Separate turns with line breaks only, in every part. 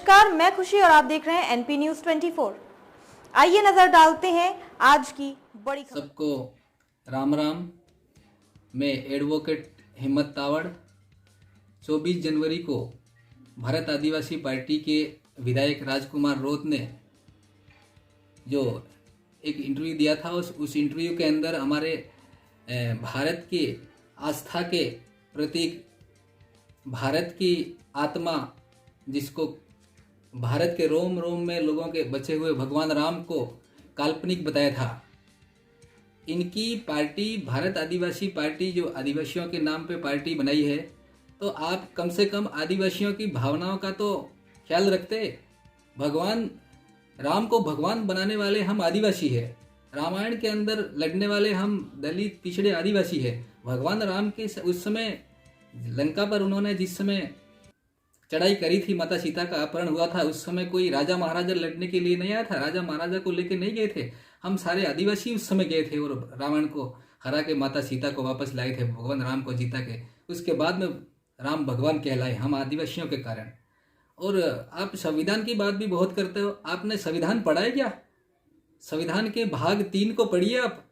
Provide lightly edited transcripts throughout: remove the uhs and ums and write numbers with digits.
नमस्कार, मैं खुशी और आप देख रहे हैं एनपी न्यूज 24। आइए नजर डालते हैं आज की बड़ी खबर।
सबको राम राम। मैं एडवोकेट हिम्मत तावड़ 24 जनवरी को भारत आदिवासी पार्टी के विधायक राजकुमार रोत ने जो एक इंटरव्यू दिया था, उस इंटरव्यू के अंदर हमारे भारत की आस्था के प्रतीक, भारत की आत्मा, जिसको भारत के रोम रोम में लोगों के बचे हुए भगवान राम को काल्पनिक बताया था। इनकी पार्टी भारत आदिवासी पार्टी, जो आदिवासियों के नाम पे पार्टी बनाई है, तो आप कम से कम आदिवासियों की भावनाओं का तो ख्याल रखते। भगवान राम को भगवान बनाने वाले हम आदिवासी है। रामायण के अंदर लड़ने वाले हम दलित पिछड़े आदिवासी है। भगवान राम के उस समय लंका पर उन्होंने जिस समय चढ़ाई करी थी, माता सीता का अपहरण हुआ था, उस समय कोई राजा महाराजा लड़ने के लिए नहीं आया था। राजा महाराजा को लेके नहीं गए थे, हम सारे आदिवासी उस समय गए थे और रावण को हरा के माता सीता को वापस लाए थे, भगवान राम को जीता के। उसके बाद में राम भगवान कहलाए हम आदिवासियों के कारण। और आप संविधान की बात भी बहुत करते हो। आपने संविधान पढ़ा है क्या? संविधान के भाग 3 को पढ़िए आप।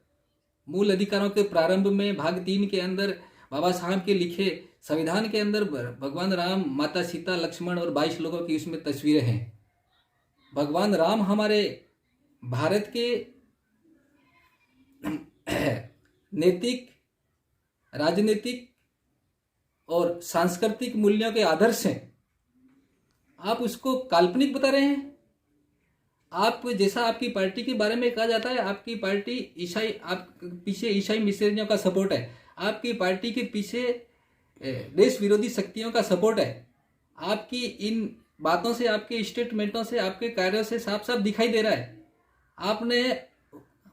मूल अधिकारों के प्रारंभ में भाग 3 के अंदर बाबा साहब के लिखे संविधान के अंदर भगवान राम, माता सीता, लक्ष्मण और 22 लोगों की उसमें तस्वीरें हैं। भगवान राम हमारे भारत के नैतिक, राजनीतिक और सांस्कृतिक मूल्यों के आदर्श हैं। आप उसको काल्पनिक बता रहे हैं। आप जैसा आपकी पार्टी के बारे में कहा जाता है, आपकी पार्टी ईसाई, आप पीछे ईसाई मिशनरियों का सपोर्ट है, आपकी पार्टी के पीछे देश विरोधी शक्तियों का सपोर्ट है। आपकी इन बातों से, आपके स्टेटमेंटों से, आपके कार्यों से साफ साफ दिखाई दे रहा है। आपने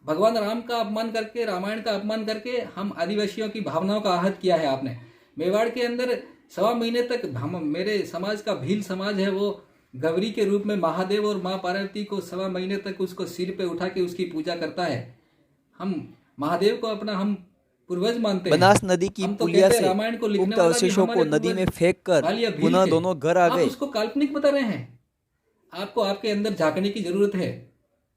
भगवान राम का अपमान करके, रामायण का अपमान करके हम आदिवासियों की भावनाओं का आहत किया है। आपने मेवाड़ के अंदर 1.25 महीने तक मेरे समाज का भील समाज है, वो गौरी के रूप में महादेव और माँ पार्वती को 1.25 महीने तक उसको सिर पे उठा के उसकी पूजा करता है। हम महादेव को अपना हम पूर्वज मानते हैं।
बनास नदी की पुलिया से उक्त अवशेषों को नदी में फेंक कर पुनः दोनों घर आ गए।
उसको काल्पनिक बता रहे हैं। आपको आपके अंदर झांकने की जरूरत है,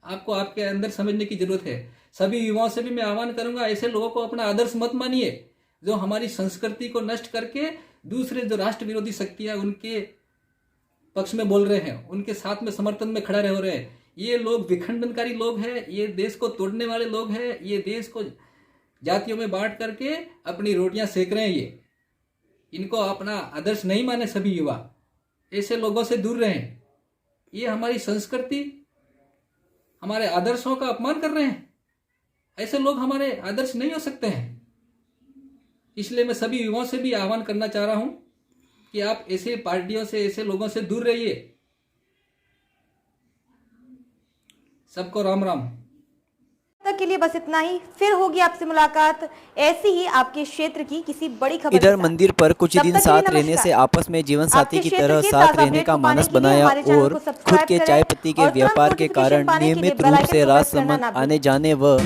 आपको आपके अंदर समझने की जरूरत है। सभी युवाओं से भी मैं आह्वान करूंगा, ऐसे लोगों को अपना आदर्श मत मानिए जो हमारी संस्कृति को नष्ट करके दूसरे जो राष्ट्र विरोधी शक्तियां उनके पक्ष में बोल रहे हैं, उनके साथ में समर्थन में खड़ा रह रहे हैं। ये लोग विखंडनकारी लोग हैं, ये देश को तोड़ने वाले लोग हैं, ये देश को जातियों में बांट करके अपनी रोटियां सेक रहे हैं। इनको अपना आदर्श नहीं माने सभी युवा, ऐसे लोगों से दूर रहें। ये हमारी संस्कृति, हमारे आदर्शों का अपमान कर रहे हैं। ऐसे लोग हमारे आदर्श नहीं हो सकते हैं। इसलिए मैं सभी युवाओं से भी आह्वान करना चाह रहा हूं कि आप ऐसे पार्टियों से, ऐसे लोगों से दूर रहिए। सबको राम राम।
तक के लिए बस इतना ही। फिर होगी आपसे मुलाकात ऐसी ही आपके क्षेत्र की किसी बड़ी खबर।
इधर मंदिर पर कुछ दिन साथ रहने से आपस में जीवन साथी की तरह साथ रहने का मानस बनाया और खुद के चाय पत्ती के व्यापार के कारण नियमित रूप से राजसमंद आने जाने व